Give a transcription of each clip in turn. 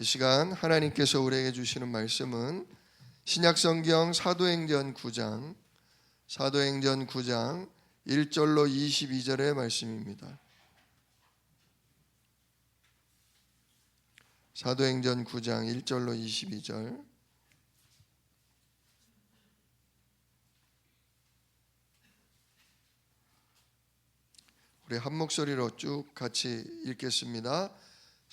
이 시간 하나님께서 우리에게 주시는 말씀은 신약성경 사도행전 9장 1절로 22절의 말씀입니다. 사도행전 9장 1절로 22절. 우리 한 목소리로 쭉 같이 읽겠습니다.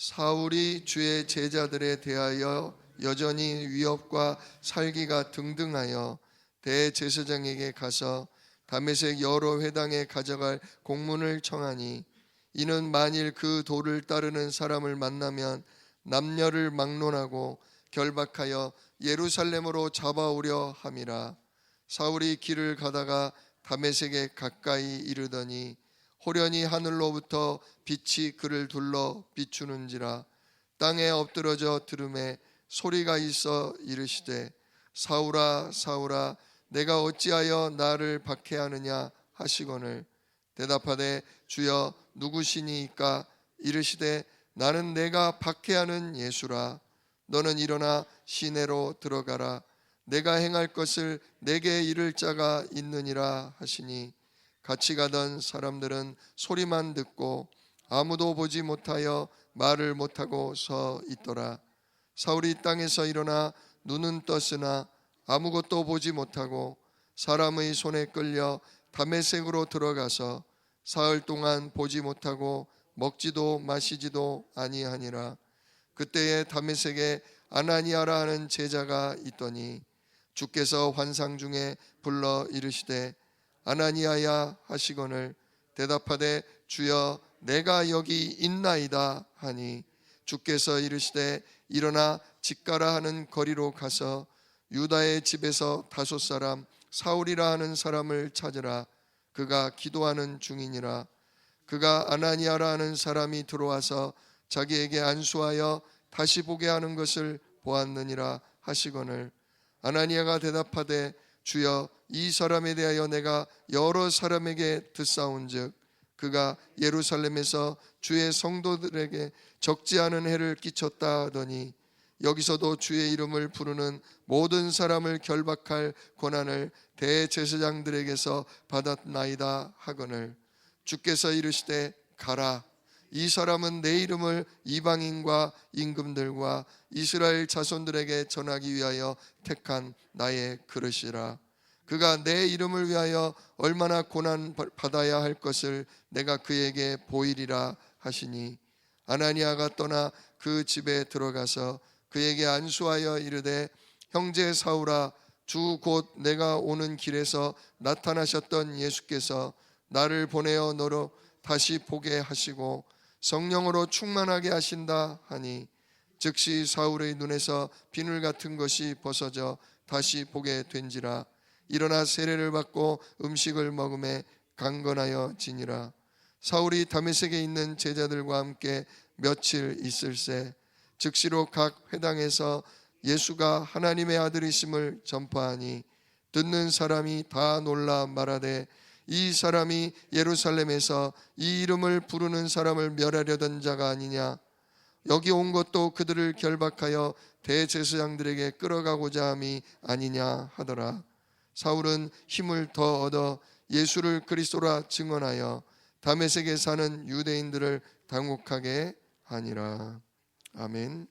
사울이 주의 제자들에 대하여 여전히 위협과 살기가 등등하여 대제사장에게 가서 다메섹 여러 회당에 가져갈 공문을 청하니, 이는 만일 그 도를 따르는 사람을 만나면 남녀를 막론하고 결박하여 예루살렘으로 잡아오려 함이라. 사울이 길을 가다가 다메섹에 가까이 이르더니 호련히 하늘로부터 빛이 그를 둘러 비추는지라. 땅에 엎드러져 들음에 소리가 있어 이르시되, 사울아 사울아 내가 어찌하여 나를 박해하느냐 하시거늘, 대답하되 주여 누구시니이까? 이르시되 나는 내가 박해하는 예수라. 너는 일어나 시내로 들어가라. 내가 행할 것을 내게 이를 자가 있느니라 하시니, 같이 가던 사람들은 소리만 듣고 아무도 보지 못하여 말을 못하고 서 있더라. 사울이 땅에서 일어나 눈은 떴으나 아무것도 보지 못하고 사람의 손에 끌려 다메섹으로 들어가서 사흘 동안 보지 못하고 먹지도 마시지도 아니하니라. 그때에 다메섹에 아나니아라 하는 제자가 있더니 주께서 환상 중에 불러 이르시되, 아나니아야 하시거늘, 대답하되 주여 내가 여기 있나이다 하니, 주께서 이르시되 일어나 직가라 하는 거리로 가서 유다의 집에서 5 사람 사울이라 하는 사람을 찾으라. 그가 기도하는 중이니라. 그가 아나니아라 하는 사람이 들어와서 자기에게 안수하여 다시 보게 하는 것을 보았느니라 하시거늘, 아나니아가 대답하되 주여 이 사람에 대하여 내가 여러 사람에게 듣사온즉 그가 예루살렘에서 주의 성도들에게 적지 않은 해를 끼쳤다 하더니, 여기서도 주의 이름을 부르는 모든 사람을 결박할 권한을 대제사장들에게서 받았나이다 하거늘, 주께서 이르시되 가라. 이 사람은 내 이름을 이방인과 임금들과 이스라엘 자손들에게 전하기 위하여 택한 나의 그릇이라. 그가 내 이름을 위하여 얼마나 고난 받아야 할 것을 내가 그에게 보이리라 하시니, 아나니아가 떠나 그 집에 들어가서 그에게 안수하여 이르되, 형제 사울아, 주 곧 내가 오는 길에서 나타나셨던 예수께서 나를 보내어 너로 다시 보게 하시고 성령으로 충만하게 하신다 하니, 즉시 사울의 눈에서 비늘 같은 것이 벗어져 다시 보게 된지라. 일어나 세례를 받고 음식을 먹음에 강건하여 지니라. 사울이 다메섹에 있는 제자들과 함께 며칠 있을새 즉시로 각 회당에서 예수가 하나님의 아들이심을 전파하니, 듣는 사람이 다 놀라 말하되, 이 사람이 예루살렘에서 이 이름을 부르는 사람을 멸하려던 자가 아니냐. 여기 온 것도 그들을 결박하여 대제사장들에게 끌어가고자 함이 아니냐 하더라. 사울은 힘을 더 얻어 예수를 그리스도라 증언하여 다메섹에 사는 유대인들을 당혹하게 하니라. 아멘.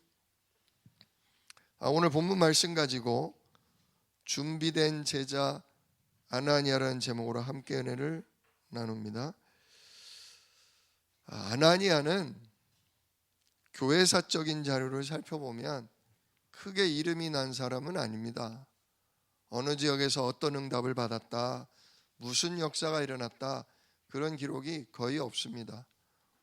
오늘 본문 말씀 가지고 준비된 제자 아나니아라는 제목으로 함께 은혜를 나눕니다. 아나니아는 교회사적인 자료를 살펴보면 크게 이름이 난 사람은 아닙니다. 어느 지역에서 어떤 응답을 받았다, 무슨 역사가 일어났다, 그런 기록이 거의 없습니다.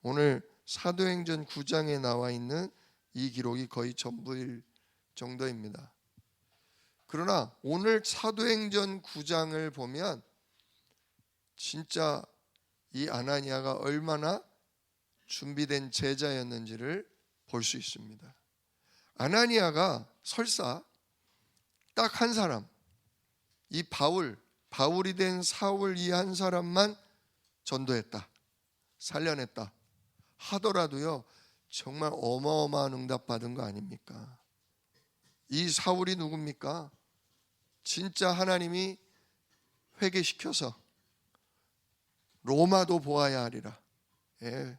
오늘 사도행전 9장에 나와 있는 이 기록이 거의 전부일 정도입니다. 그러나 오늘 사도행전 9장을 보면 진짜 이 아나니아가 얼마나 준비된 제자였는지를 볼 수 있습니다. 아나니아가 설사 딱 한 사람, 이 바울이 된 사울 이 한 사람만 전도했다, 살려냈다 하더라도요, 정말 어마어마한 응답 받은 거 아닙니까? 이 사울이 누굽니까? 진짜 하나님이 회개시켜서 로마도 보아야 하리라. 예,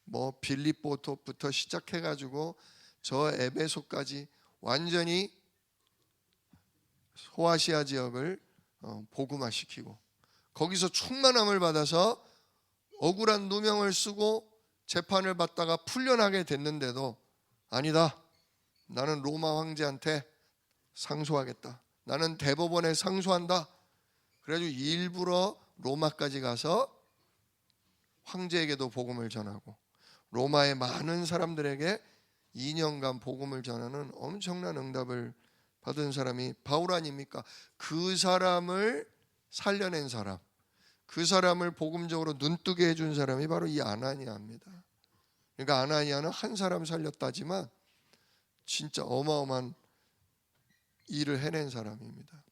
뭐 빌립보부터 시작해가지고 저 에베소까지 완전히 소아시아 지역을 복음화시키고 거기서 충만함을 받아서 억울한 누명을 쓰고 재판을 받다가 풀려나게 됐는데도 아니다, 나는 로마 황제한테 상소하겠다, 나는 대법원에 상소한다. 그래가지고 일부러 로마까지 가서 황제에게도 복음을 전하고 로마의 많은 사람들에게 2년간 복음을 전하는 엄청난 응답을 받은 사람이 바울 아닙니까? 그 사람을 살려낸 사람, 그 사람을 복음적으로 눈뜨게 해준 사람이 바로 이 아나니아입니다. 그러니까 아나니아는 한 사람 살렸다지만 진짜 어마어마한 일을 해낸 사람입니다.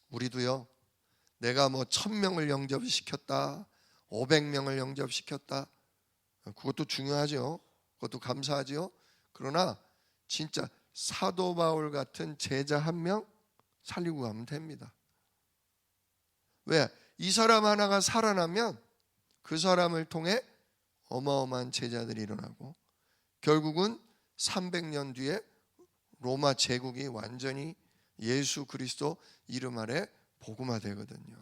우리도요, 내가 뭐 1000명을 영접시켰다, 500명을 영접시켰다, 그것도 중요하죠. 그것도 감사하죠. 그러나 진짜 사도 바울 같은 제자 한 명 살리고 가면 됩니다. 왜? 이 사람 하나가 살아나면 그 사람을 통해 어마어마한 제자들이 일어나고 결국은 300년 뒤에 로마 제국이 완전히 예수 그리스도 이름 아래 복음화되거든요.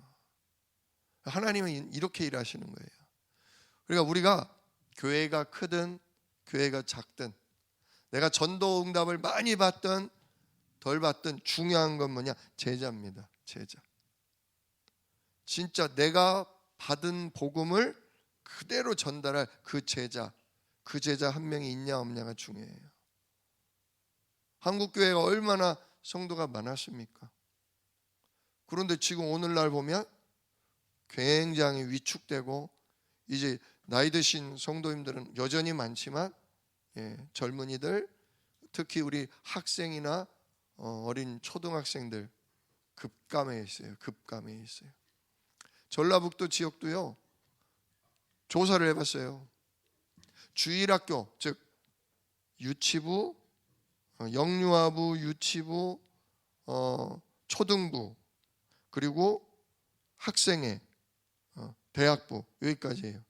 하나님은 이렇게 일하시는 거예요. 그러니까 우리가 교회가 크든 교회가 작든 내가 전도 응답을 많이 받든 덜 받든 중요한 건 뭐냐? 제자입니다. 제자. 진짜 내가 받은 복음을 그대로 전달할 그 제자 한 명이 있냐 없냐가 중요해요. 한국 교회가 얼마나 성도가 많았습니까? 그런데 지금 오늘날 보면 굉장히 위축되고 이제 나이 드신 성도님들은 여전히 많지만 젊은이들 특히 우리 학생이나 어린 초등학생들 급감해 있어요. 급감해 있어요. 전라북도 지역도요, 조사를 해봤어요. 주일학교, 즉 유치부, 영유아부, 유치부, 초등부, 그리고 학생회, 대학부, 여기까지예요.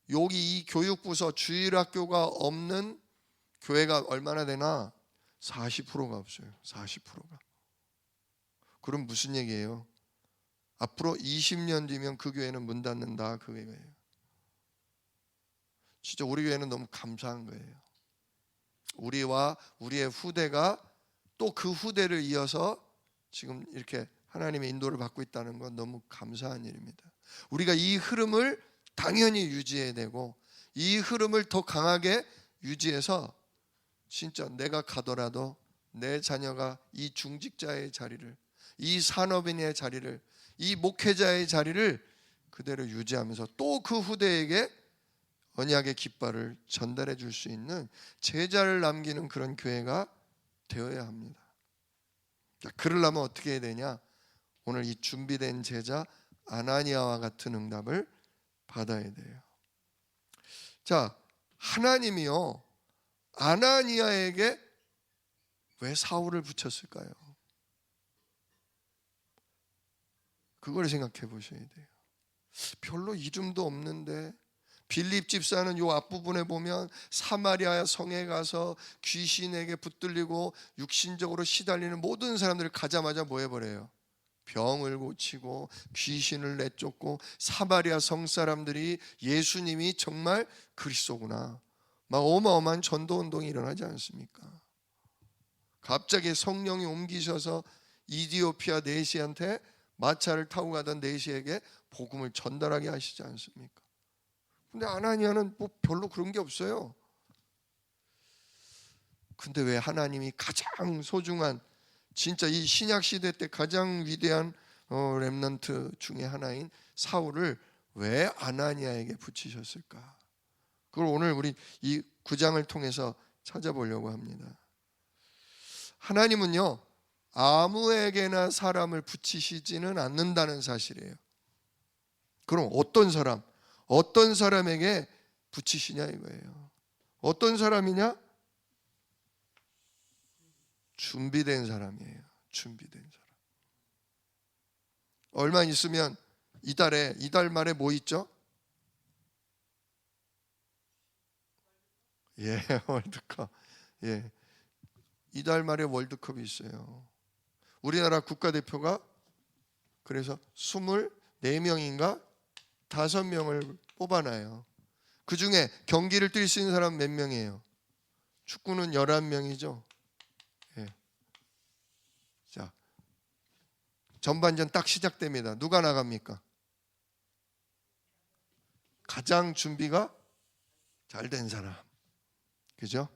여기 이 교육부서 주일학교가 없는 교회가 얼마나 되나? 40%가 없어요. 40%가. 그럼 무슨 얘기예요? 앞으로 20년 뒤면 그 교회는 문 닫는다, 그 교회예요. 진짜 우리 교회는 너무 감사한 거예요. 우리와 우리의 후대가 또 그 후대를 이어서 지금 이렇게 하나님의 인도를 받고 있다는 건 너무 감사한 일입니다. 우리가 이 흐름을 당연히 유지해야 되고 이 흐름을 더 강하게 유지해서 진짜 내가 가더라도 내 자녀가 이 중직자의 자리를, 이 산업인의 자리를, 이 목회자의 자리를 그대로 유지하면서 또 그 후대에게 언약의 깃발을 전달해 줄 수 있는 제자를 남기는 그런 교회가 되어야 합니다. 그러려면 어떻게 해야 되냐? 오늘 이 준비된 제자 아나니아와 같은 응답을 받아야 돼요. 자, 하나님이요, 아나니아에게 왜 사울을 붙였을까요? 그걸 생각해 보셔야 돼요. 별로 이름도 없는데 빌립 집사는 요 앞부분에 보면 사마리아 성에 가서 귀신에게 붙들리고 육신적으로 시달리는 모든 사람들을 가자마자 뭐 해버려요? 병을 고치고 귀신을 내쫓고 사마리아 성 사람들이 예수님이 정말 그리스도구나, 막 어마어마한 전도 운동이 일어나지 않습니까? 갑자기 성령이 옮기셔서 이디오피아 내시한테 마차를 타고 가던 내시에게 복음을 전달하게 하시지 않습니까? 근데 아나니아는 뭐 별로 그런 게 없어요. 근데 왜 하나님이 가장 소중한, 진짜 이 신약 시대 때 가장 위대한 렘넌트 중에 하나인 사울을 왜 아나니아에게 붙이셨을까? 그걸 오늘 우리 이 9장을 통해서 찾아보려고 합니다. 하나님은요, 아무에게나 사람을 붙이시지는 않는다는 사실이에요. 그럼 어떤 사람에게 붙이시냐 이거예요. 어떤 사람이냐? 준비된 사람이에요. 준비된 사람. 얼마 있으면 이달 말에 뭐 있죠? 예, 월드컵. 예. 이달 말에 월드컵이 있어요. 우리나라 국가대표가 그래서 24명인가 5명을 뽑아놔요. 그 중에 경기를 뛸 수 있는 사람 몇 명이에요? 축구는 11명이죠. 예. 자, 전반전 딱 시작됩니다. 누가 나갑니까? 가장 준비가 잘 된 사람. 그죠?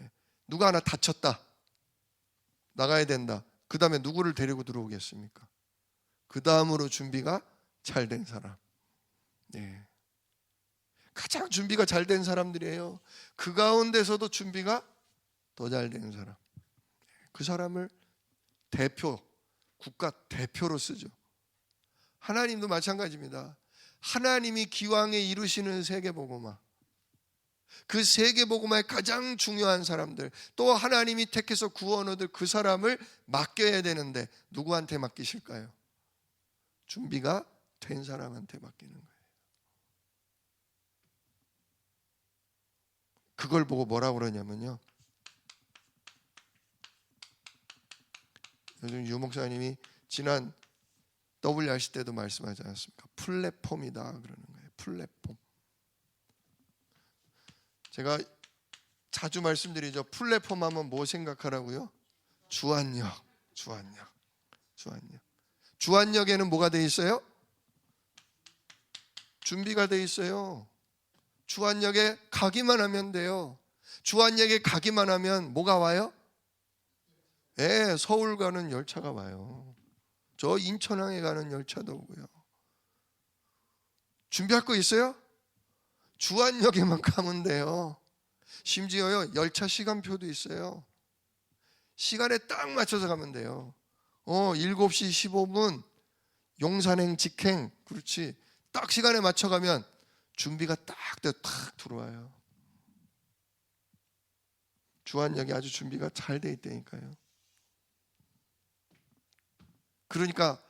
예. 누가 하나 다쳤다. 나가야 된다. 그 다음에 누구를 데리고 들어오겠습니까? 그 다음으로 준비가 잘 된 사람. 예. 가장 준비가 잘 된 사람들이에요. 그 가운데서도 준비가 더 잘 된 사람. 그 사람을 국가 대표로 쓰죠. 하나님도 마찬가지입니다. 하나님이 기왕에 이루시는 세계복음화, 그 세계복음화의 가장 중요한 사람들, 또 하나님이 택해서 구원 얻을 그 사람을 맡겨야 되는데 누구한테 맡기실까요? 준비가 된 사람한테 맡기는 거예요. 그걸 보고 뭐라고 그러냐면요, 요즘 유 목사님이 지난 WRC 때도 말씀하지 않았습니까? 플랫폼이다 그러는 거예요. 플랫폼. 제가 자주 말씀드리죠. 플랫폼 하면 뭐 생각하라고요? 주안역. 주안역에는 뭐가 돼 있어요? 준비가 돼 있어요. 주안역에 가기만 하면 돼요. 주안역에 가기만 하면 뭐가 와요? 예, 서울 가는 열차가 와요. 저 인천항에 가는 열차도 오고요. 준비할 거 있어요? 주안역에만 가면 돼요. 심지어요, 열차 시간표도 있어요. 시간에 딱 맞춰서 가면 돼요. 7시 15분 용산행 직행. 그렇지. 딱 시간에 맞춰 가면 준비가 딱 들어와요. 주안역이 아주 준비가 잘 돼 있다니까요. 그러니까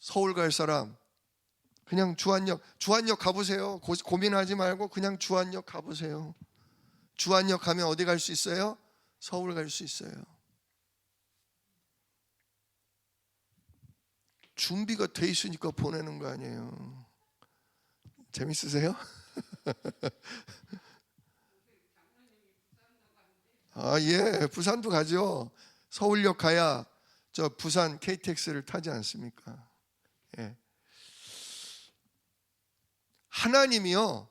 서울 갈 사람 그냥 주안역 가보세요. 고민하지 말고 그냥 주안역 가보세요. 주안역 가면 어디 갈 수 있어요? 서울 갈 수 있어요. 준비가 돼 있으니까 보내는 거 아니에요. 재밌으세요? 아, 예, 부산도 가죠. 서울역 가야 저 부산 KTX를 타지 않습니까? 예. 하나님이요,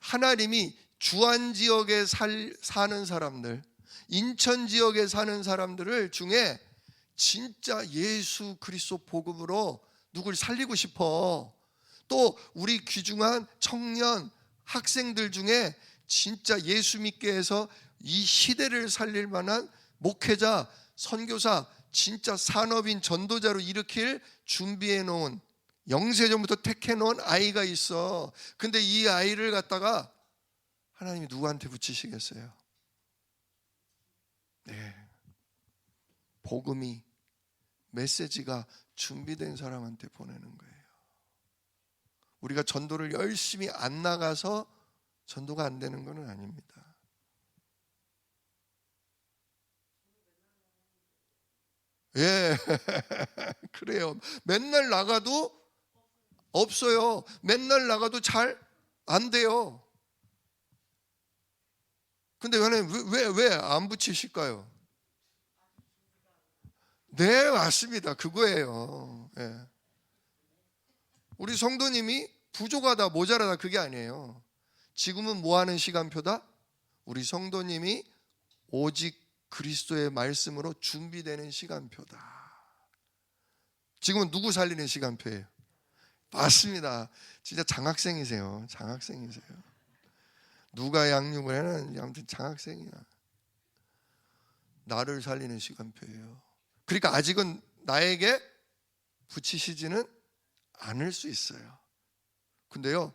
하나님이 주안 지역에 사는 사람들, 인천 지역에 사는 사람들을 중에 진짜 예수 그리스도 복음으로 누굴 살리고 싶어. 또 우리 귀중한 청년, 학생들 중에 진짜 예수 믿게 해서 이 시대를 살릴 만한 목회자, 선교사, 진짜 산업인, 전도자로 일으킬 준비해 놓은, 영세전부터 택해 놓은 아이가 있어. 근데 이 아이를 갖다가 하나님이 누구한테 붙이시겠어요? 네, 복음이, 메시지가 준비된 사람한테 보내는 거예요. 우리가 전도를 열심히 안 나가서 전도가 안 되는 건 아닙니다. 예, 그래요. 맨날 나가도 없어요. 맨날 나가도 잘 안 돼요. 근데 왜 안 붙이실까요? 네, 맞습니다. 그거예요. 예. 우리 성도님이 부족하다, 모자라다 그게 아니에요. 지금은 뭐 하는 시간표다? 우리 성도님이 오직 그리스도의 말씀으로 준비되는 시간표다. 지금은 누구 살리는 시간표예요? 맞습니다. 진짜 장학생이세요. 누가 양육을 해놨는지 아무튼 장학생이야. 나를 살리는 시간표예요. 그러니까 아직은 나에게 붙이시지는 않을 수 있어요. 근데요,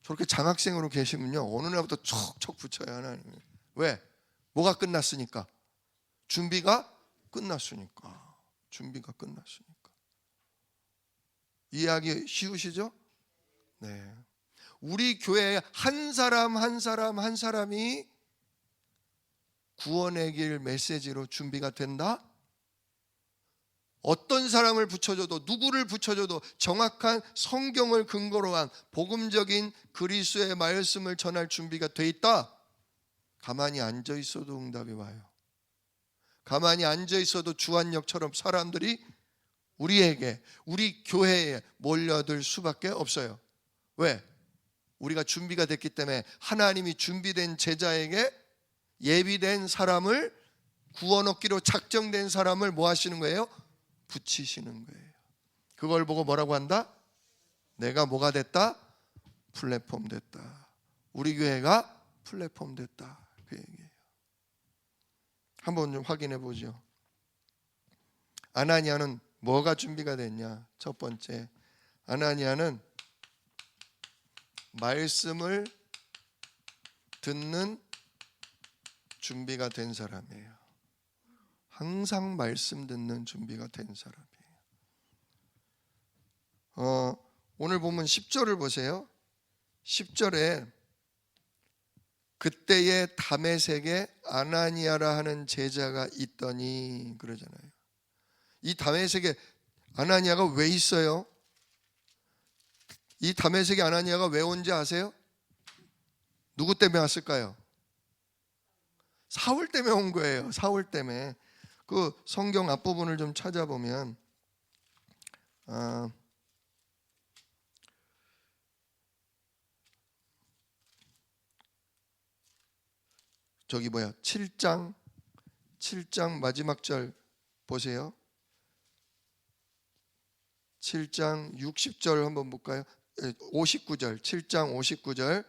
저렇게 장학생으로 계시면요, 어느 날부터 척척 붙여요, 하나님. 왜? 뭐가 끝났으니까. 준비가 끝났으니까. 준비가 끝났으니까. 이해하기 쉬우시죠? 네. 우리 교회에 한 사람 한 사람이 구원의 길 메시지로 준비가 된다? 어떤 사람을 붙여줘도, 누구를 붙여줘도 정확한 성경을 근거로 한 복음적인 그리스도의 말씀을 전할 준비가 돼 있다? 가만히 앉아 있어도 응답이 와요. 가만히 앉아 있어도 주한역처럼 사람들이 우리에게, 우리 교회에 몰려들 수밖에 없어요. 왜? 우리가 준비가 됐기 때문에. 하나님이 준비된 제자에게 예비된 사람을, 구원 얻기로 작정된 사람을 뭐 하시는 거예요? 붙이시는 거예요. 그걸 보고 뭐라고 한다? 내가 뭐가 됐다? 플랫폼 됐다. 우리 교회가 플랫폼 됐다. 그 얘기예요. 한번 좀 확인해 보죠. 아나니아는 뭐가 준비가 됐냐? 첫 번째, 아나니아는 말씀을 듣는 준비가 된 사람이에요. 항상 말씀 듣는 준비가 된 사람이에요. 오늘 보면 10절을 보세요. 10절에 그때에 다메섹에 아나니아라 하는 제자가 있더니 그러잖아요. 이 다메섹에 아나니아가 왜 있어요? 이 다메섹에 아나니아가 왜 온지 아세요? 누구 때문에 왔을까요? 사울 때문에 온 거예요. 사울 때문에. 그 성경 앞부분을 좀 찾아보면 저기 7장 마지막 절 보세요. 7장 60절 한번 볼까요? 59절, 7장 59절.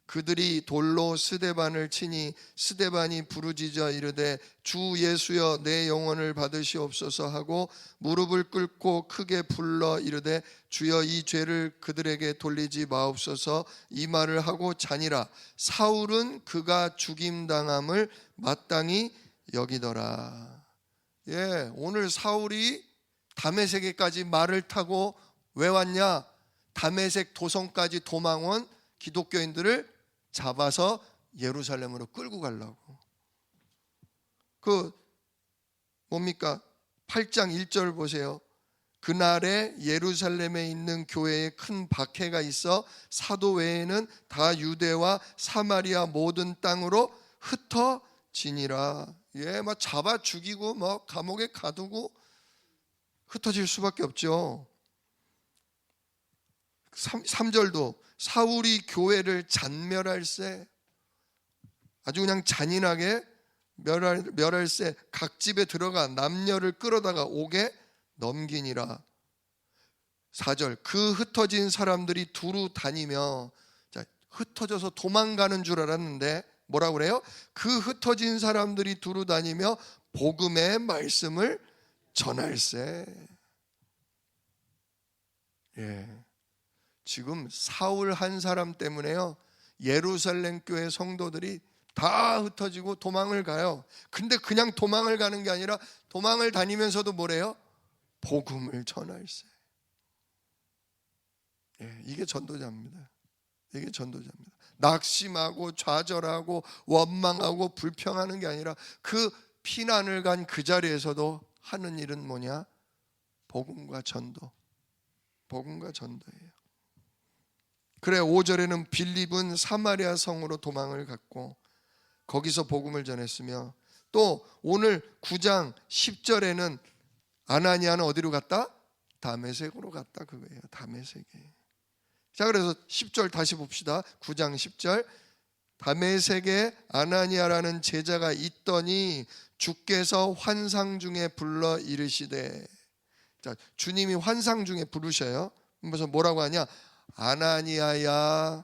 그들이 돌로 스데반을 치니 스데반이 부르짖어 이르되 주 예수여 내 영혼을 받으시옵소서 하고 무릎을 꿇고 크게 불러 이르되 주여 이 죄를 그들에게 돌리지 마옵소서. 이 말을 하고 자니라. 사울은 그가 죽임당함을 마땅히 여기더라. 오늘 사울이 다메섹에까지 말을 타고 왜 왔냐? 다메섹 도성까지 도망온 기독교인들을 잡아서 예루살렘으로 끌고 가려고. 뭡니까? 8장 1절 보세요. 그날에 예루살렘에 있는 교회에 큰 박해가 있어 사도 외에는 다 유대와 사마리아 모든 땅으로 흩어지니라. 막 잡아 죽이고 감옥에 가두고 흩어질 수밖에 없죠. 3절도 사울이 교회를 잔멸할세, 아주 그냥 잔인하게 멸할세 각 집에 들어가 남녀를 끌어다가 옥에 넘기니라. 4절 그 흩어진 사람들이 두루 다니며, 흩어져서 도망가는 줄 알았는데 뭐라고 그래요? 그 흩어진 사람들이 두루 다니며 복음의 말씀을 전할세. 지금 사울 한 사람 때문에요, 예루살렘 교회 성도들이 다 흩어지고 도망을 가요. 근데 그냥 도망을 가는 게 아니라 도망을 다니면서도 뭐래요? 복음을 전할세. 이게 전도자입니다. 이게 전도자입니다. 낙심하고 좌절하고 원망하고 불평하는 게 아니라 그 피난을 간 그 자리에서도 하는 일은 뭐냐? 복음과 전도. 복음과 전도예요. 그래 5절에는 빌립은 사마리아 성으로 도망을 갔고 거기서 복음을 전했으며, 또 오늘 9장 10절에는 아나니아는 어디로 갔다? 다메섹으로 갔다 그거예요. 다메섹에. 자, 그래서 10절 다시 봅시다. 9장 10절. 다메섹에 아나니아라는 제자가 있더니 주께서 환상 중에 불러 이르시되. 자, 주님이 환상 중에 부르셔요. 그래서 뭐라고 하냐? 아나니아야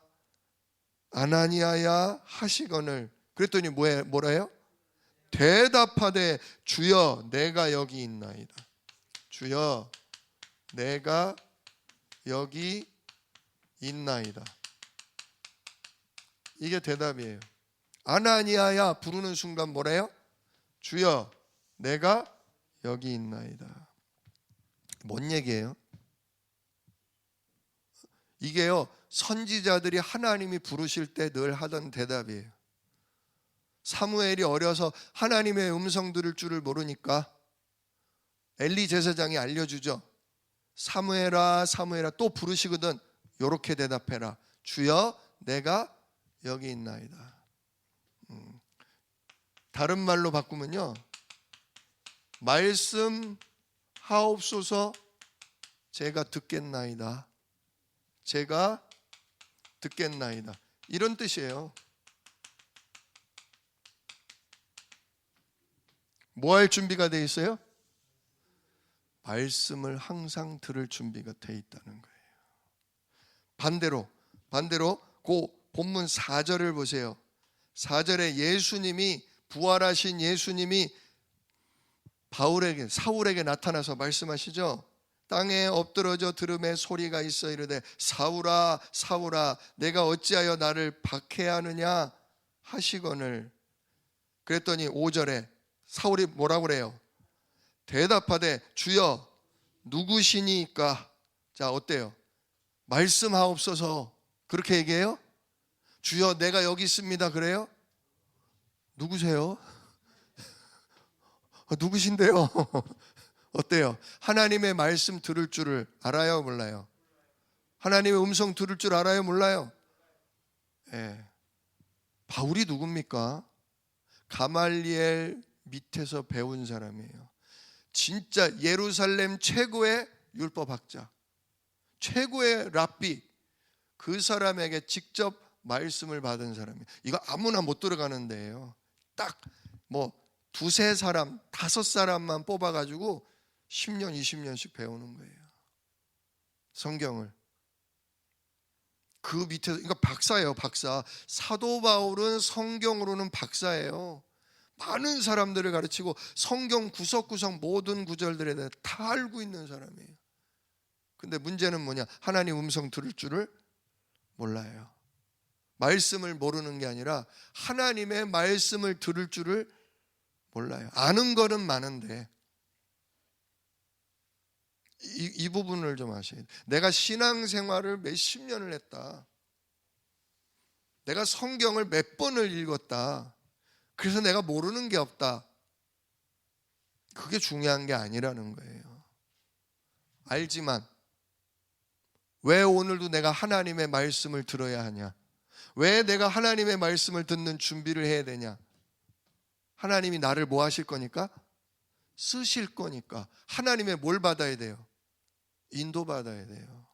아나니아야 하시거늘. 그랬더니 뭐래요? 대답하되 주여 내가 여기 있나이다. 주여 내가 여기 있나이다. 이게 대답이에요. 아나니아야 부르는 순간 뭐래요? 주여 내가 여기 있나이다. 뭔 얘기예요? 이게요, 선지자들이 하나님이 부르실 때 늘 하던 대답이에요. 사무엘이 어려서 하나님의 음성 들을 줄을 모르니까 엘리 제사장이 알려주죠. 사무엘아 사무엘아, 또 부르시거든 요렇게 대답해라. 주여 내가 여기 있나이다. 다른 말로 바꾸면요, 말씀하옵소서 제가 듣겠나이다. 제가 듣겠나이다. 이런 뜻이에요. 뭐 할 준비가 돼 있어요? 말씀을 항상 들을 준비가 돼 있다는 거예요. 반대로 그 본문 4절을 보세요. 4절에 예수님이, 부활하신 예수님이 사울에게 나타나서 말씀하시죠. 땅에 엎드러져 들음에 소리가 있어 이르되 사울아 사울아 내가 어찌하여 나를 박해하느냐 하시거늘. 그랬더니 5절에 사울이 뭐라고 그래요? 대답하되 주여 누구시니까? 자, 어때요? 말씀하옵소서 그렇게 얘기해요? 주여 내가 여기 있습니다 그래요? 누구세요? 누구신데요? 어때요? 하나님의 말씀 들을 줄을 알아요 몰라요? 하나님의 음성 들을 줄 알아요 몰라요? 예. 바울이 누굽니까? 가말리엘 밑에서 배운 사람이에요. 진짜 예루살렘 최고의 율법학자, 최고의 랍비, 그 사람에게 직접 말씀을 받은 사람이에요. 이거 아무나 못 들어가는 데예요. 딱 뭐 두세 사람, 5사람만 뽑아가지고 10년, 20년씩 배우는 거예요. 성경을. 그 밑에서, 그러니까 박사예요, 박사. 사도 바울은 성경으로는 박사예요. 많은 사람들을 가르치고 성경 구석구석 모든 구절들에 대해 다 알고 있는 사람이에요. 근데 문제는 뭐냐? 하나님 음성 들을 줄을 몰라요. 말씀을 모르는 게 아니라 하나님의 말씀을 들을 줄을 몰라요. 아는 거는 많은데 이 부분을 좀 아셔야 돼요. 내가 신앙생활을 몇십 년을 했다. 내가 성경을 몇 번을 읽었다. 그래서 내가 모르는 게 없다. 그게 중요한 게 아니라는 거예요. 알지만 왜 오늘도 내가 하나님의 말씀을 들어야 하냐? 왜 내가 하나님의 말씀을 듣는 준비를 해야 되냐? 하나님이 나를 뭐 하실 거니까? 쓰실 거니까. 하나님의 뭘 받아야 돼요? 인도받아야 돼요.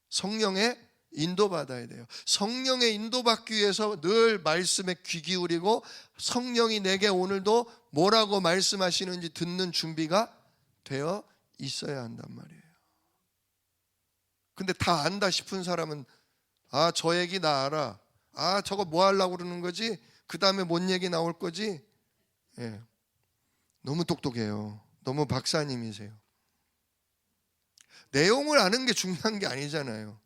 성령의 인도받아야 돼요. 성령의 인도받기 위해서 늘 말씀에 귀 기울이고 성령이 내게 오늘도 뭐라고 말씀하시는지 듣는 준비가 되어 있어야 한단 말이에요. 근데 다 안다 싶은 사람은 아, 저 얘기 나 알아. 아, 저거 뭐 하려고 그러는 거지? 그 다음에 뭔 얘기 나올 거지? 예. 너무 똑똑해요. 너무 박사님이세요. 내용을 아는 게 중요한 게 아니잖아요.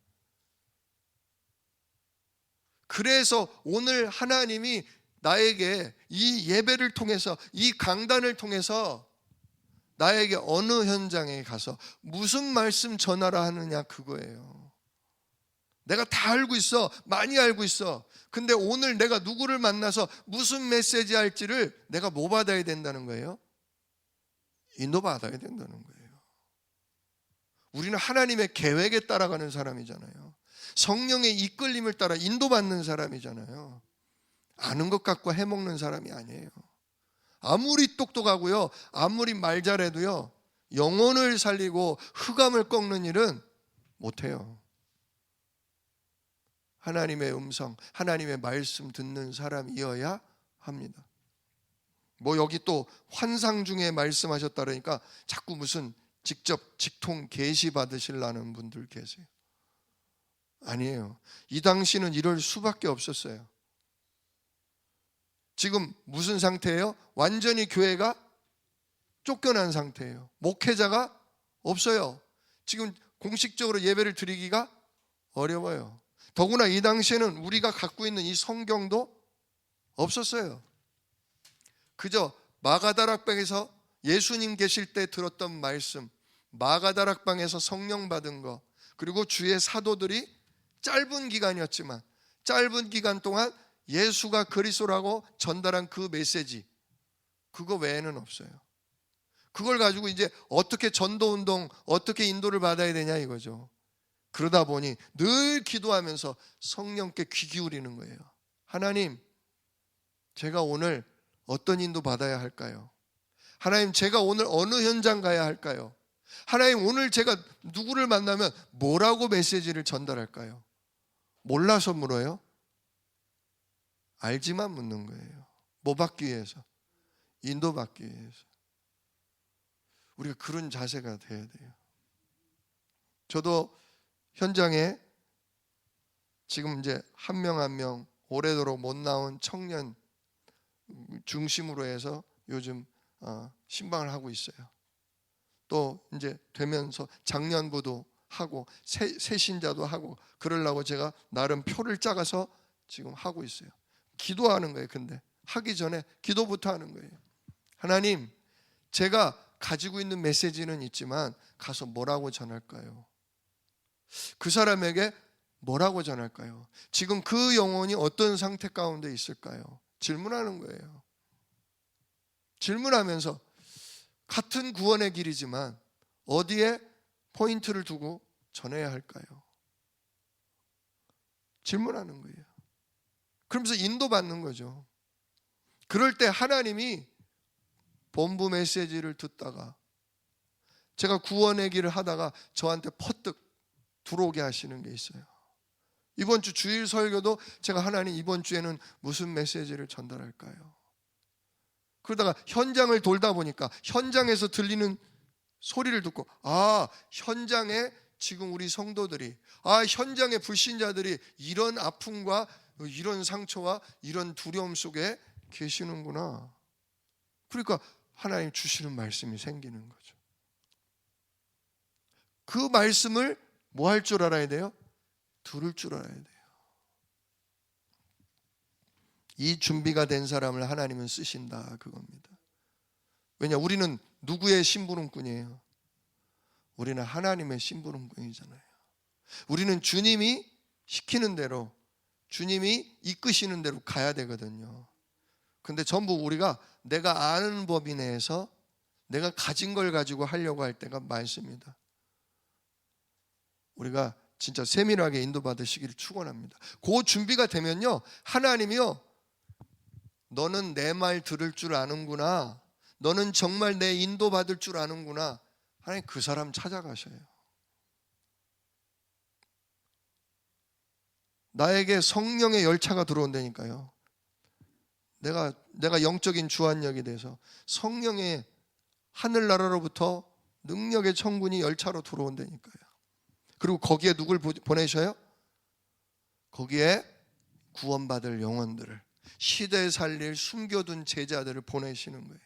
그래서 오늘 하나님이 나에게 이 예배를 통해서, 이 강단을 통해서 나에게 어느 현장에 가서 무슨 말씀 전하라 하느냐, 그거예요. 내가 다 알고 있어. 많이 알고 있어. 근데 오늘 내가 누구를 만나서 무슨 메시지 할지를 내가 뭐 받아야 된다는 거예요? 인도받아야 된다는 거예요. 우리는 하나님의 계획에 따라가는 사람이잖아요. 성령의 이끌림을 따라 인도받는 사람이잖아요. 아는 것 갖고 해먹는 사람이 아니에요. 아무리 똑똑하고요, 아무리 말 잘해도요, 영혼을 살리고 흑암을 꺾는 일은 못해요. 하나님의 음성, 하나님의 말씀 듣는 사람이어야 합니다. 뭐 여기 또 환상 중에 말씀하셨다 그러니까 자꾸 무슨 직접 직통 계시 받으시려는 분들 계세요. 아니에요. 이 당시는 이럴 수밖에 없었어요. 지금 무슨 상태예요? 완전히 교회가 쫓겨난 상태예요. 목회자가 없어요. 지금 공식적으로 예배를 드리기가 어려워요. 더구나 이 당시에는 우리가 갖고 있는 이 성경도 없었어요. 그저 마가다락방에서 예수님 계실 때 들었던 말씀, 마가다락방에서 성령 받은 거, 그리고 주의 사도들이 짧은 기간이었지만 짧은 기간 동안 예수가 그리스도라고 전달한 그 메시지, 그거 외에는 없어요. 그걸 가지고 이제 어떻게 전도운동, 어떻게 인도를 받아야 되냐 이거죠. 그러다 보니 늘 기도하면서 성령께 귀 기울이는 거예요. 하나님, 제가 오늘 어떤 인도 받아야 할까요? 하나님, 제가 오늘 어느 현장 가야 할까요? 하나님, 오늘 제가 누구를 만나면 뭐라고 메시지를 전달할까요? 몰라서 물어요? 알지만 묻는 거예요. 뭐 받기 위해서? 인도 받기 위해서. 우리가 그런 자세가 돼야 돼요. 저도 현장에 지금 이제 한 명 한 명 오래도록 못 나온 청년 중심으로 해서 요즘 신방을 하고 있어요. 또 이제 되면서 작년부도 하고 새 신자도 하고 그러려고 제가 나름 표를 짜가서 지금 하고 있어요. 기도하는 거예요. 근데 하기 전에 기도부터 하는 거예요. 하나님, 제가 가지고 있는 메시지는 있지만 가서 뭐라고 전할까요? 그 사람에게 뭐라고 전할까요? 지금 그 영혼이 어떤 상태 가운데 있을까요? 질문하는 거예요. 질문하면서 같은 구원의 길이지만 어디에 포인트를 두고 전해야 할까요? 질문하는 거예요. 그러면서 인도받는 거죠. 그럴 때 하나님이 본부 메시지를 듣다가 제가 구원의 길을 하다가 저한테 퍼뜩 들어오게 하시는 게 있어요. 이번 주 주일 설교도 제가 하나님 이번 주에는 무슨 메시지를 전달할까요? 그러다가 현장을 돌다 보니까 현장에서 들리는 소리를 듣고 현장에 지금 우리 성도들이 현장의 불신자들이 이런 아픔과 이런 상처와 이런 두려움 속에 계시는구나. 그러니까 하나님 주시는 말씀이 생기는 거죠. 그 말씀을 뭐 할 줄 알아야 돼요? 들을 줄 알아야 돼요. 이 준비가 된 사람을 하나님은 쓰신다, 그겁니다. 왜냐, 우리는 누구의 심부름꾼이에요? 우리는 하나님의 심부름꾼이잖아요. 우리는 주님이 시키는 대로, 주님이 이끄시는 대로 가야 되거든요. 근데 전부 우리가 내가 아는 범위 내에서 내가 가진 걸 가지고 하려고 할 때가 많습니다. 우리가 진짜 세밀하게 인도받으시기를 축원합니다. 그 준비가 되면요, 하나님이요, 너는 내 말 들을 줄 아는구나, 너는 정말 내 인도받을 줄 아는구나, 하나님 그 사람 찾아가셔요. 나에게 성령의 열차가 들어온다니까요. 내가 영적인 주안력이 돼서 성령의 하늘나라로부터 능력의 천군이 열차로 들어온다니까요. 그리고 거기에 누굴 보내셔요? 거기에 구원받을 영혼들을, 시대에 살릴 숨겨둔 제자들을 보내시는 거예요.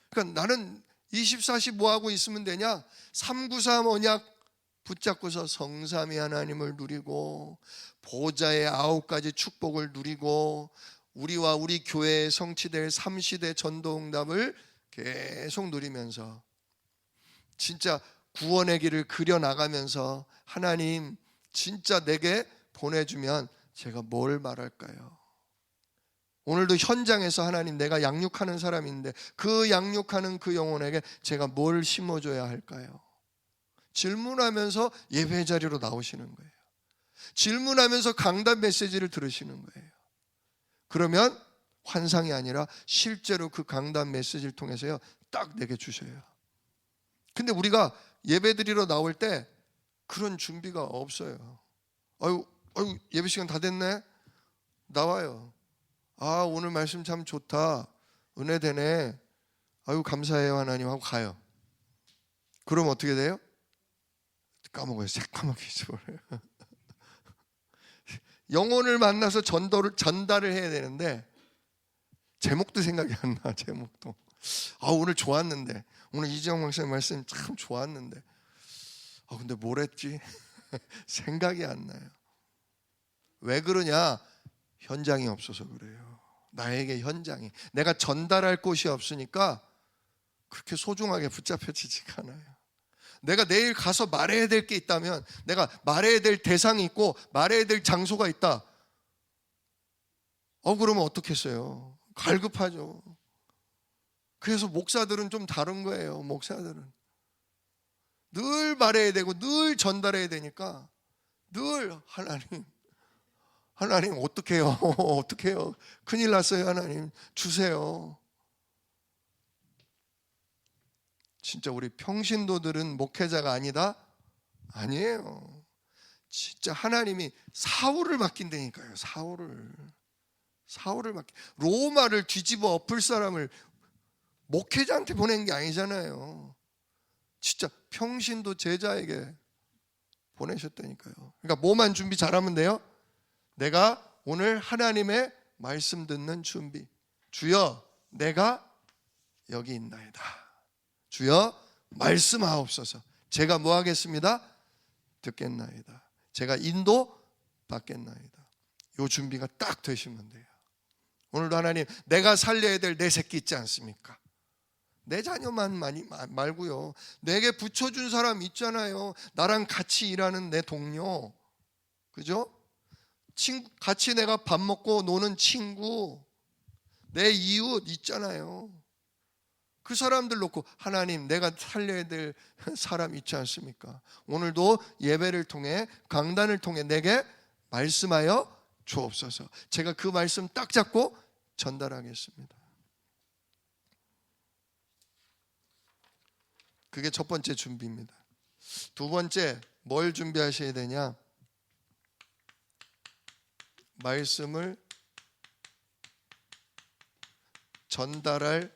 그러니까 나는 24시 뭐 하고 있으면 되냐? 393 언약 붙잡고서 성삼위 하나님을 누리고 보좌의 9가지 축복을 누리고 우리와 우리 교회에 성취될 3시대 전도응답을 계속 누리면서 진짜 구원의 길을 그려나가면서 하나님 진짜 내게 보내주면 제가 뭘 말할까요? 오늘도 현장에서 하나님 내가 양육하는 사람이 있는데 그 양육하는 그 영혼에게 제가 뭘 심어줘야 할까요? 질문하면서 예배 자리로 나오시는 거예요. 질문하면서 강단 메시지를 들으시는 거예요. 그러면 환상이 아니라 실제로 그 강단 메시지를 통해서요 딱 내게 주셔요. 근데 우리가 예배 드리러 나올 때 그런 준비가 없어요. 아유 예배 시간 다 됐네? 나와요. 오늘 말씀 참 좋다, 은혜 되네, 아유 감사해요 하나님 하고 가요. 그럼 어떻게 돼요? 까먹어요. 새까맣게 잊어버려요. 영혼을 만나서 전달을 해야 되는데 제목도 생각이 안 나. 제목도 오늘 좋았는데, 오늘 이재영 목사님 말씀 참 좋았는데 근데 뭘 했지? 생각이 안 나요. 왜 그러냐? 현장이 없어서 그래요. 나에게 현장이, 내가 전달할 곳이 없으니까 그렇게 소중하게 붙잡혀지지가 않아요. 내가 내일 가서 말해야 될 게 있다면, 내가 말해야 될 대상이 있고 말해야 될 장소가 있다. 그러면 어떻겠어요? 갈급하죠. 그래서 목사들은 좀 다른 거예요. 목사들은 늘 말해야 되고 늘 전달해야 되니까 늘 하나님 어떡해요? 어떡해요? 큰일 났어요. 하나님 주세요. 진짜 우리 평신도들은 목회자가 아니다? 아니에요. 진짜 하나님이 사울을 맡긴다니까요. 사울을 맡긴, 로마를 뒤집어 엎을 사람을 목회자한테 보낸 게 아니잖아요. 진짜 평신도 제자에게 보내셨다니까요. 그러니까 뭐만 준비 잘하면 돼요? 내가 오늘 하나님의 말씀 듣는 준비. 주여, 내가 여기 있나이다. 주여, 말씀하옵소서. 제가 뭐 하겠습니다? 듣겠나이다. 제가 인도 받겠나이다. 요 준비가 딱 되시면 돼요. 오늘도 하나님, 내가 살려야 될 내 새끼 있지 않습니까? 내 자녀만 말고요, 내게 붙여준 사람 있잖아요. 나랑 같이 일하는 내 동료, 그죠? 같이 내가 밥 먹고 노는 친구, 내 이웃 있잖아요. 그 사람들 놓고 하나님, 내가 살려야 될 사람 있지 않습니까? 오늘도 예배를 통해, 강단을 통해 내게 말씀하여 주옵소서. 제가 그 말씀 딱 잡고 전달하겠습니다. 그게 첫 번째 준비입니다. 두 번째, 뭘 준비하셔야 되냐? 말씀을 전달할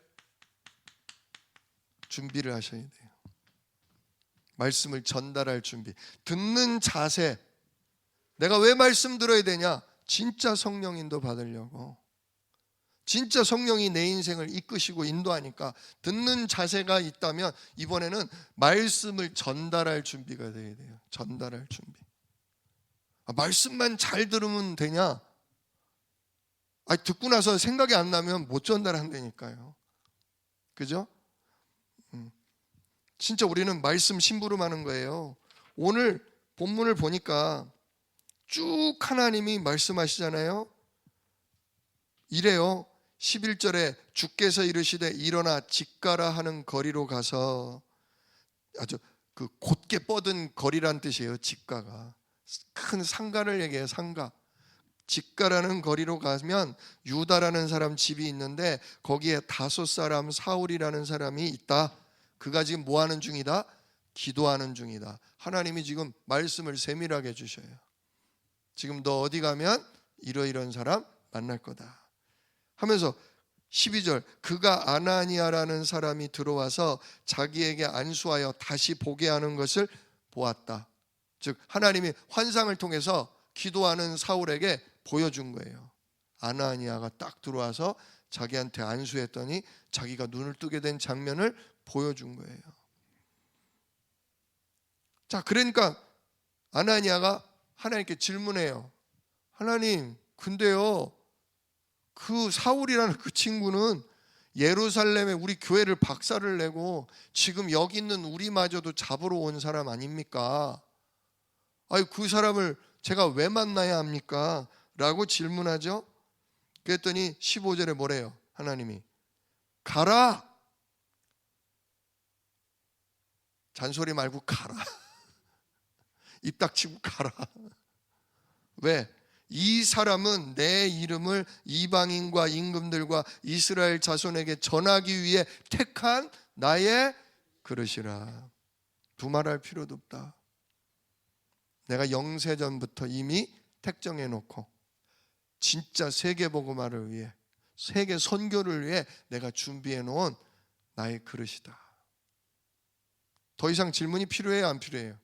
준비를 하셔야 돼요. 말씀을 전달할 준비. 듣는 자세. 내가 왜 말씀 들어야 되냐? 진짜 성령 인도 받으려고. 진짜 성령이 내 인생을 이끄시고 인도하니까 듣는 자세가 있다면 이번에는 말씀을 전달할 준비가 돼야 돼요. 전달할 준비. 말씀만 잘 들으면 되냐? 듣고 나서 생각이 안 나면 못 전달한다니까요. 그죠? 진짜 우리는 말씀 심부름하는 거예요. 오늘 본문을 보니까 쭉 하나님이 말씀하시잖아요. 이래요. 11절에 주께서 이르시되 일어나 직가라 하는 거리로 가서, 아주 그 곧게 뻗은 거리란 뜻이에요. 직가가 큰 상가를 얘기해요. 상가. 직가라는 거리로 가면 유다라는 사람 집이 있는데 거기에 다섯 사람 사울이라는 사람이 있다. 그가 지금 뭐 하는 중이다? 기도하는 중이다. 하나님이 지금 말씀을 세밀하게 주셔요. 지금 너 어디 가면 이러이러한 사람 만날 거다 하면서 12절, 그가 아나니아라는 사람이 들어와서 자기에게 안수하여 다시 보게 하는 것을 보았다. 즉 하나님이 환상을 통해서 기도하는 사울에게 보여준 거예요. 아나니아가 딱 들어와서 자기한테 안수했더니 자기가 눈을 뜨게 된 장면을 보여준 거예요. 자, 그러니까 아나니아가 하나님께 질문해요. 하나님, 근데요, 그 사울이라는 그 친구는 예루살렘에 우리 교회를 박살을 내고 지금 여기 있는 우리마저도 잡으러 온 사람 아닙니까? 그 사람을 제가 왜 만나야 합니까? 라고 질문하죠. 그랬더니 15절에 뭐래요? 하나님이 가라. 잔소리 말고 가라. 입 닥치고 가라. 왜? 이 사람은 내 이름을 이방인과 임금들과 이스라엘 자손에게 전하기 위해 택한 나의 그릇이라. 두말할 필요도 없다. 내가 영세전부터 이미 택정해 놓고 진짜 세계복음화를 위해, 세계 선교를 위해 내가 준비해 놓은 나의 그릇이다. 더 이상 질문이 필요해요? 안 필요해요?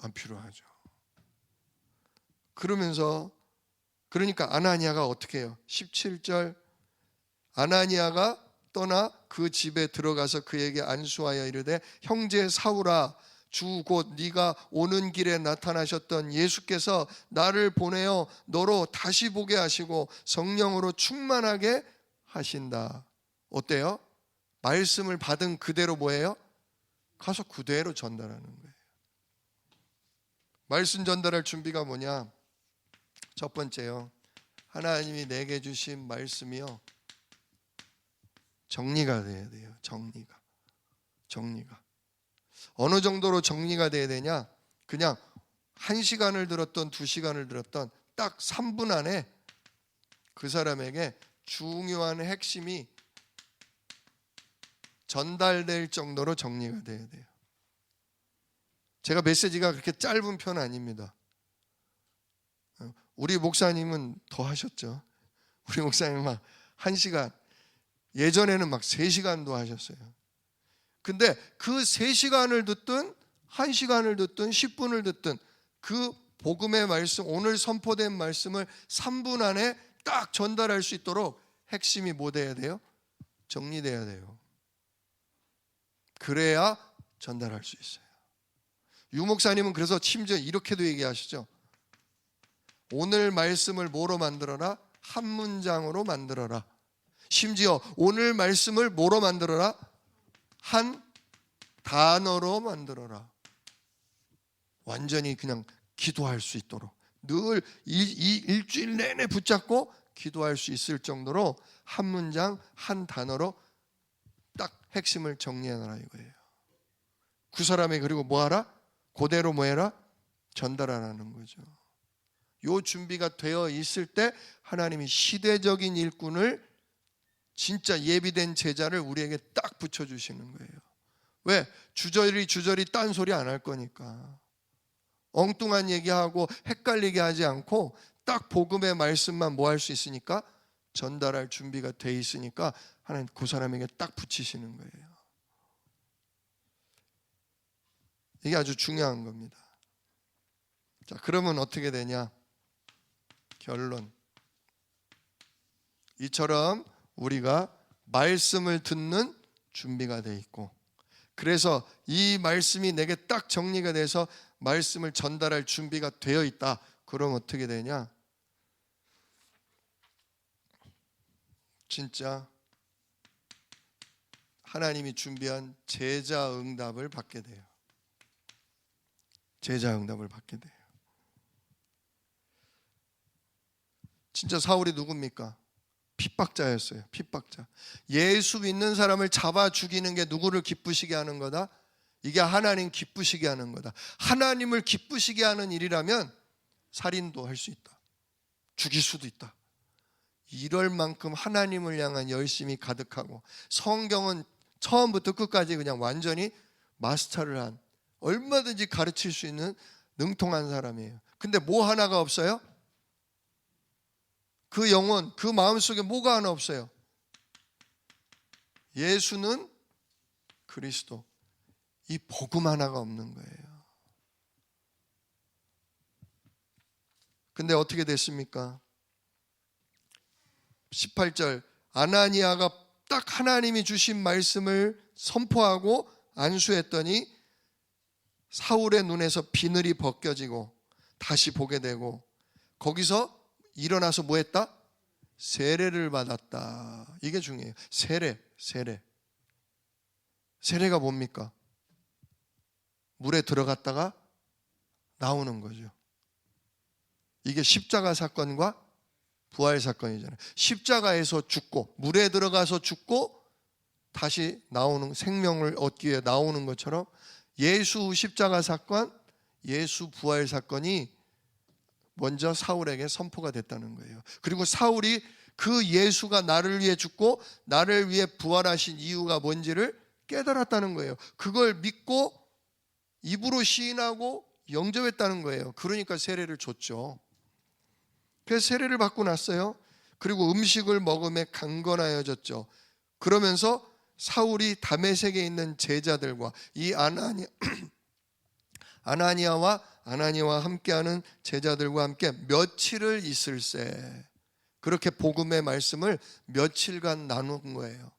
안 필요하죠. 그러니까 아나니아가 어떻게 해요? 17절, 아나니아가 떠나 그 집에 들어가서 그에게 안수하여 이르되 형제 사울아, 주 곧 네가 오는 길에 나타나셨던 예수께서 나를 보내어 너로 다시 보게 하시고 성령으로 충만하게 하신다. 어때요? 말씀을 받은 그대로 뭐예요? 가서 그대로 전달하는 거예요. 말씀 전달할 준비가 뭐냐? 첫 번째요, 하나님이 내게 주신 말씀이요, 정리가 돼야 돼요. 정리가 어느 정도로 정리가 돼야 되냐? 그냥 1시간을 들었던 2시간을 들었던 딱 3분 안에 그 사람에게 중요한 핵심이 전달될 정도로 정리가 돼야 돼요. 제가 메시지가 그렇게 짧은 편 아닙니다. 우리 목사님은 더 하셨죠. 우리 목사님은 막 1시간, 예전에는 막 3시간도 하셨어요. 근데 그 3시간을 듣든 1시간을 듣든 10분을 듣든 그 복음의 말씀, 오늘 선포된 말씀을 3분 안에 딱 전달할 수 있도록 핵심이 뭐 돼야 돼요? 정리돼야 돼요. 그래야 전달할 수 있어요. 유 목사님은 그래서 심지어 이렇게도 얘기하시죠. 오늘 말씀을 뭐로 만들어라? 한 문장으로 만들어라. 심지어 오늘 말씀을 뭐로 만들어라? 한 단어로 만들어라. 완전히 그냥 기도할 수 있도록 늘 이 일주일 내내 붙잡고 기도할 수 있을 정도로 한 문장 한 단어로 딱 핵심을 정리해놔라 이거예요. 그 사람이 그리고 뭐하라? 그대로 뭐해라? 전달하라는 거죠. 요 준비가 되어 있을 때 하나님이 시대적인 일꾼을, 진짜 예비된 제자를 우리에게 딱 붙여주시는 거예요. 왜? 주저리 딴소리 안 할 거니까. 엉뚱한 얘기하고 헷갈리게 하지 않고 딱 복음의 말씀만 뭐 할 수 있으니까, 전달할 준비가 돼 있으니까 하나님 그 사람에게 딱 붙이시는 거예요. 이게 아주 중요한 겁니다. 자, 그러면 어떻게 되냐? 결론. 이처럼 우리가 말씀을 듣는 준비가 돼 있고, 그래서 이 말씀이 내게 딱 정리가 돼서 말씀을 전달할 준비가 되어 있다. 그럼 어떻게 되냐? 진짜 하나님이 준비한 제자 응답을 받게 돼요. 제자 응답을 받게 돼요. 진짜 사울이 누굽니까? 핍박자였어요. 핍박자. 예수 믿는 사람을 잡아 죽이는 게 누구를 기쁘시게 하는 거다? 이게 하나님 기쁘시게 하는 거다. 하나님을 기쁘시게 하는 일이라면 살인도 할 수 있다. 죽일 수도 있다. 이럴 만큼 하나님을 향한 열심이 가득하고, 성경은 처음부터 끝까지 그냥 완전히 마스터를 한, 얼마든지 가르칠 수 있는 능통한 사람이에요. 근데 뭐 하나가 없어요? 그 영혼, 그 마음속에 뭐가 하나 없어요? 예수는 그리스도, 이 복음 하나가 없는 거예요. 근데 어떻게 됐습니까? 18절, 아나니아가 딱 하나님이 주신 말씀을 선포하고 안수했더니 사울의 눈에서 비늘이 벗겨지고 다시 보게 되고, 거기서 일어나서 뭐 했다? 세례를 받았다. 이게 중요해요. 세례가 뭡니까? 물에 들어갔다가 나오는 거죠. 이게 십자가 사건과 부활 사건이잖아요. 십자가에서 죽고 물에 들어가서 죽고 다시 나오는, 생명을 얻기 위해 나오는 것처럼 예수 십자가 사건, 예수 부활 사건이 먼저 사울에게 선포가 됐다는 거예요. 그리고 사울이 그 예수가 나를 위해 죽고 나를 위해 부활하신 이유가 뭔지를 깨달았다는 거예요. 그걸 믿고 입으로 시인하고 영접했다는 거예요. 그러니까 세례를 줬죠. 그래서 세례를 받고 났어요. 그리고 음식을 먹음에 강건하여졌죠. 그러면서 사울이 다메섹에 있는 제자들과 이 아나니아와 함께하는 제자들과 함께 며칠을 있을세, 그렇게 복음의 말씀을 며칠간 나눈 거예요.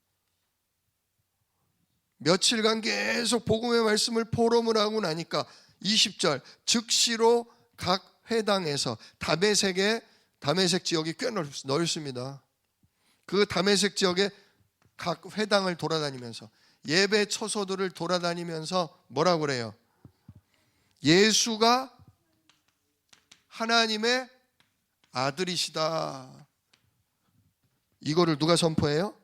며칠간 계속 복음의 말씀을 포럼을 하고 나니까 20절 즉시로 각 회당에서 다메섹 지역이 꽤 넓습니다. 그 다메섹 지역에 각 회당을 돌아다니면서 예배 처소들을 돌아다니면서 뭐라고 그래요? 예수가 하나님의 아들이시다. 이거를 누가 선포해요?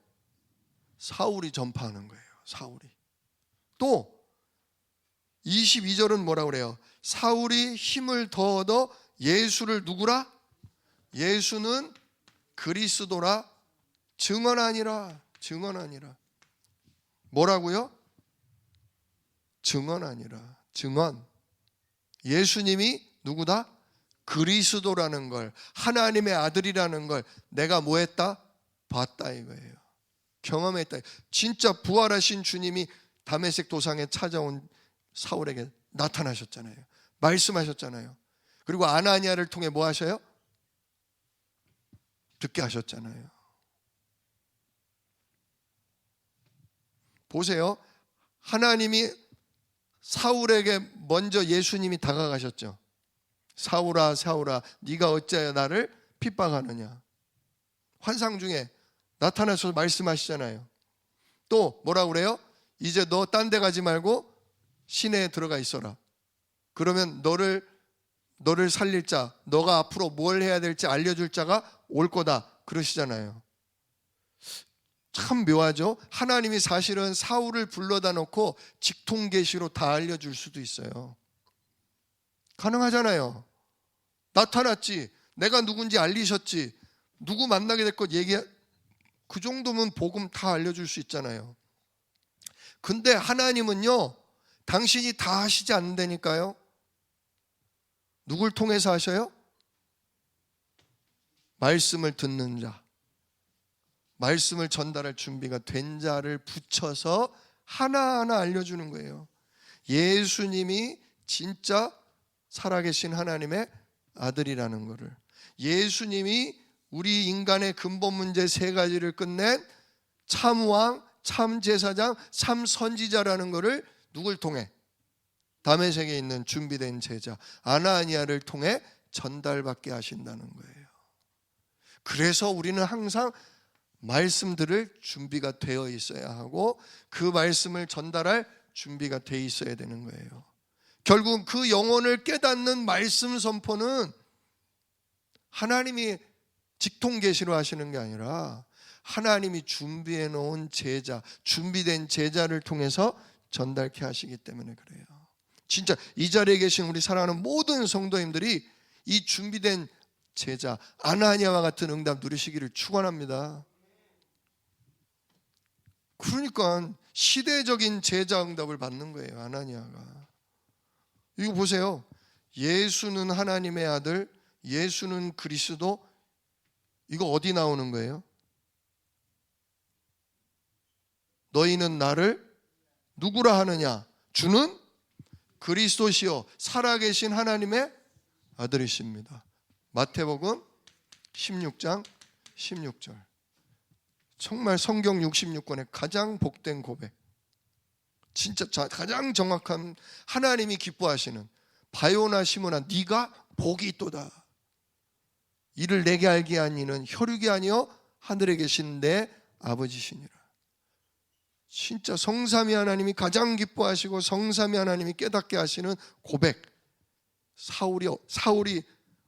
사울이 전파하는 거예요. 사울이. 또 22절은 뭐라고 그래요? 사울이 힘을 더 얻어 예수를 누구라? 예수는 그리스도라 증언하니라. 증언하니라. 뭐라고요? 증언하니라. 증언. 예수님이 누구다? 그리스도라는 걸, 하나님의 아들이라는 걸 내가 뭐 했다? 봤다 이거예요. 경험했다. 진짜 부활하신 주님이 다메섹 도상에 찾아온 사울에게 나타나셨잖아요. 말씀하셨잖아요. 그리고 아나니아를 통해 뭐 하셔요? 듣게 하셨잖아요. 보세요. 하나님이 사울에게 먼저 예수님이 다가가셨죠. 사울아 사울아 네가 어찌하여 나를 핍박하느냐. 환상 중에 나타나셔서 말씀하시잖아요. 또 뭐라고 그래요? 이제 너 딴 데 가지 말고 시내에 들어가 있어라. 그러면 너를 살릴 자, 너가 앞으로 뭘 해야 될지 알려줄 자가 올 거다 그러시잖아요. 참 묘하죠. 하나님이 사실은 사울을 불러다 놓고 직통계시로 다 알려줄 수도 있어요. 가능하잖아요. 나타났지, 내가 누군지 알리셨지, 누구 만나게 될 것 그 정도면 복음 다 알려줄 수 있잖아요. 근데 하나님은요, 당신이 다 하시지 않는다니까요. 누굴 통해서 하셔요? 말씀을 듣는 자, 말씀을 전달할 준비가 된 자를 붙여서 하나하나 알려주는 거예요. 예수님이 진짜 살아계신 하나님의 아들이라는 것을, 예수님이 우리 인간의 근본 문제 세 가지를 끝낸 참왕, 참제사장, 참선지자라는 것을 누굴 통해? 다메섹에 있는 준비된 제자 아나니아를 통해 전달받게 하신다는 거예요. 그래서 우리는 항상 말씀들을 준비가 되어 있어야 하고 그 말씀을 전달할 준비가 되어 있어야 되는 거예요. 결국 그 영혼을 깨닫는 말씀 선포는 하나님이 직통계시로 하시는 게 아니라 하나님이 준비해 놓은 제자, 준비된 제자를 통해서 전달케 하시기 때문에 그래요. 진짜 이 자리에 계신 우리 사랑하는 모든 성도님들이 이 준비된 제자 아나니아와 같은 응답 누리시기를 축원합니다. 그러니까 시대적인 제자 응답을 받는 거예요. 아나니아가. 이거 보세요. 예수는 하나님의 아들, 예수는 그리스도. 이거 어디 나오는 거예요? 너희는 나를 누구라 하느냐? 주는 그리스도시요 살아계신 하나님의 아들이십니다. 마태복음 16장 16절. 정말 성경 66권의 가장 복된 고백, 진짜 가장 정확한, 하나님이 기뻐하시는, 바요나 시므나 네가 복이 있도다. 이를 내게 알게 한 이는 혈육이 아니요 하늘에 계신 내 아버지시니라. 진짜 성삼위 하나님이 가장 기뻐하시고 성삼위 하나님이 깨닫게 하시는 고백. 사울이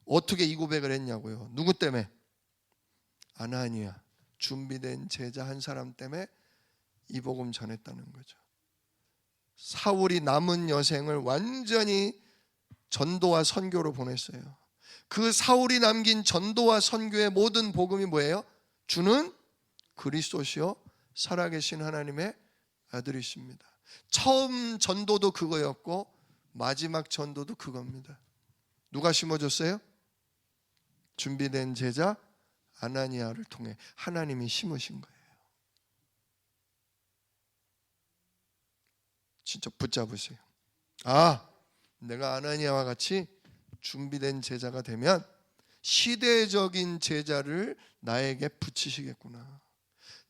어떻게 이 고백을 했냐고요? 누구 때문에? 아나니아, 준비된 제자 한 사람 때문에 이 복음 전했다는 거죠. 사울이 남은 여생을 완전히 전도와 선교로 보냈어요. 그 사울이 남긴 전도와 선교의 모든 복음이 뭐예요? 주는 그리스도시요 살아계신 하나님의 아들이십니다. 처음 전도도 그거였고 마지막 전도도 그겁니다. 누가 심어줬어요? 준비된 제자 아나니아를 통해 하나님이 심으신 거예요. 진짜 붙잡으세요. 내가 아나니아와 같이 준비된 제자가 되면 시대적인 제자를 나에게 붙이시겠구나.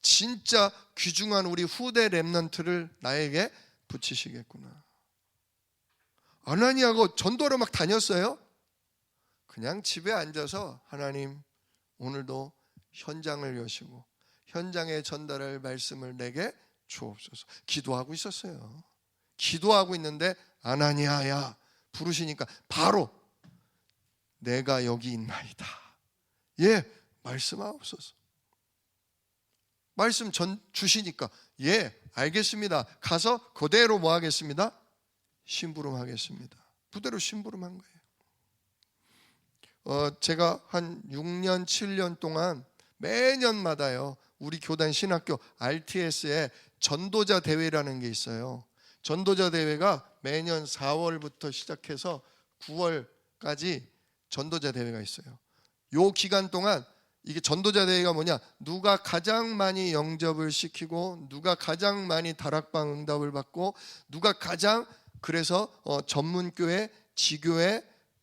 진짜 귀중한 우리 후대 렘넌트를 나에게 붙이시겠구나. 아나니아가 전도하러 막 다녔어요? 그냥 집에 앉아서 하나님 오늘도 현장을 여시고 현장에 전달할 말씀을 내게 주옵소서. 기도하고 있었어요. 기도하고 있는데 아나니아야 부르시니까 바로 내가 여기 있나이다. 예, 말씀하옵소서. 말씀 주시니까 예, 알겠습니다. 가서 그대로 뭐 하겠습니다? 심부름하겠습니다. 그대로 심부름한 거예요. 제가 한 6년, 7년 동안 매년마다요, 우리 교단 신학교 RTS에 전도자 대회라는 게 있어요. 전도자 대회가 매년 4월부터 시작해서 9월까지 전도자 대회가 있어요. 요 기간 동안 이게 전도자 대회가 뭐냐? 누가 가장 많이 영접을 시키고 누가 가장 많이 다락방 응답을 받고 누가 가장 그래서 전문교회, 지교회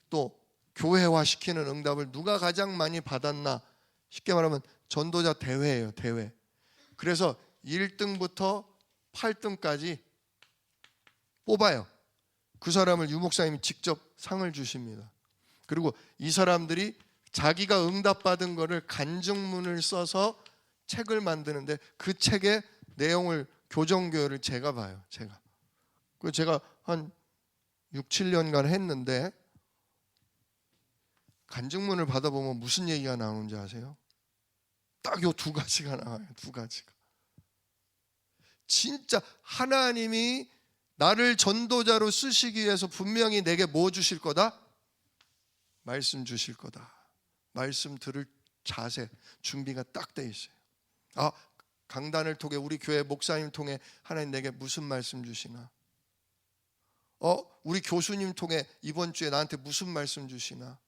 또 교회화시키는 응답을 누가 가장 많이 받았나? 쉽게 말하면 전도자 대회예요, 대회. 그래서 1등부터 8등까지 뽑아요. 그 사람을 유목사님이 직접 상을 주십니다. 그리고 이 사람들이 자기가 응답받은 거를 간증문을 써서 책을 만드는데 그 책의 내용을 교정교회를 제가 봐요. 제가 한 6, 7년간 했는데 간증문을 받아보면 무슨 얘기가 나오는지 아세요? 딱 요 두 가지가 나와요. 두 가지가. 진짜 하나님이 나를 전도자로 쓰시기 위해서 분명히 내게 뭐 주실 거다? 말씀 주실 거다. 말씀 들을 자세, 준비가 딱 돼 있어요. 강단을 통해 우리 교회 목사님 통해 하나님 내게 무슨 말씀 주시나? 우리 교수님 통해 이번 주에 나한테 무슨 말씀 주시나?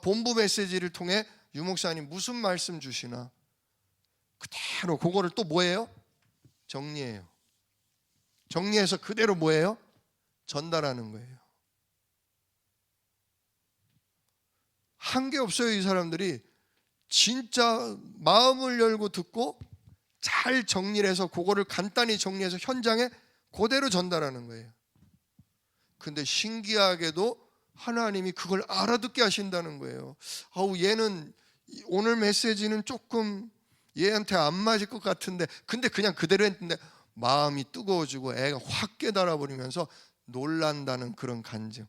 본부 메시지를 통해 유 목사님 무슨 말씀 주시나? 그대로 그거를 또 뭐예요? 정리해요. 정리해서 그대로 뭐예요? 전달하는 거예요. 한 게 없어요. 이 사람들이 진짜 마음을 열고 듣고 잘 정리를 해서 그거를 간단히 정리해서 현장에 그대로 전달하는 거예요. 근데 신기하게도 하나님이 그걸 알아듣게 하신다는 거예요. 얘는 오늘 메시지는 조금 얘한테 안 맞을 것 같은데 근데 그냥 그대로 했는데 마음이 뜨거워지고 애가 확 깨달아 버리면서 놀란다는 그런 간증.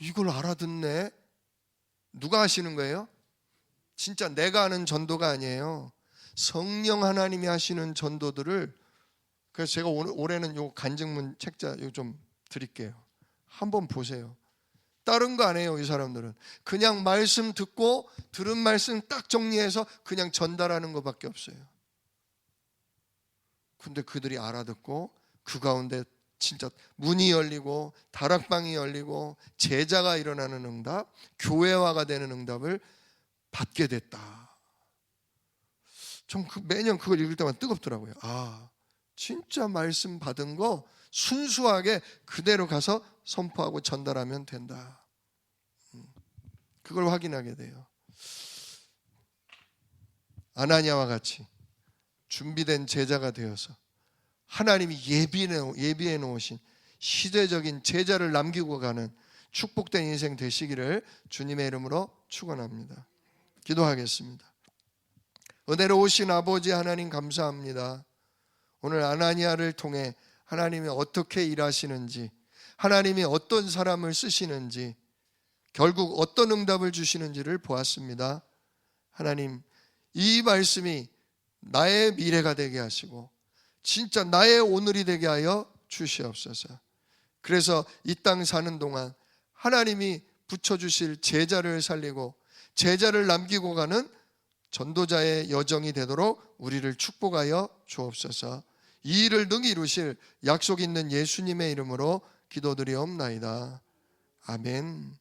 이걸 알아듣네. 누가 하시는 거예요? 진짜 내가 하는 전도가 아니에요. 성령 하나님이 하시는 전도들을. 그래서 제가 올해는 요 간증문 책자 좀 드릴게요. 한번 보세요. 다른 거 안 해요. 이 사람들은 그냥 말씀 듣고 들은 말씀 딱 정리해서 그냥 전달하는 것밖에 없어요. 근데 그들이 알아듣고 그 가운데 진짜 문이 열리고 다락방이 열리고 제자가 일어나는 응답, 교회화가 되는 응답을 받게 됐다. 좀 매년 그걸 읽을 때만 뜨겁더라고요. 진짜 말씀 받은 거 순수하게 그대로 가서 선포하고 전달하면 된다. 그걸 확인하게 돼요. 아나니아와 같이 준비된 제자가 되어서 하나님이 예비해 놓으신 시대적인 제자를 남기고 가는 축복된 인생 되시기를 주님의 이름으로 축원합니다. 기도하겠습니다. 은혜로우신 아버지 하나님 감사합니다. 오늘 아나니아를 통해 하나님이 어떻게 일하시는지, 하나님이 어떤 사람을 쓰시는지, 결국 어떤 응답을 주시는지를 보았습니다. 하나님, 이 말씀이 나의 미래가 되게 하시고 진짜 나의 오늘이 되게 하여 주시옵소서. 그래서 이 땅 사는 동안 하나님이 붙여주실 제자를 살리고 제자를 남기고 가는 전도자의 여정이 되도록 우리를 축복하여 주옵소서. 이 일을 능히 이루실 약속 있는 예수님의 이름으로 기도드리옵나이다. 아멘.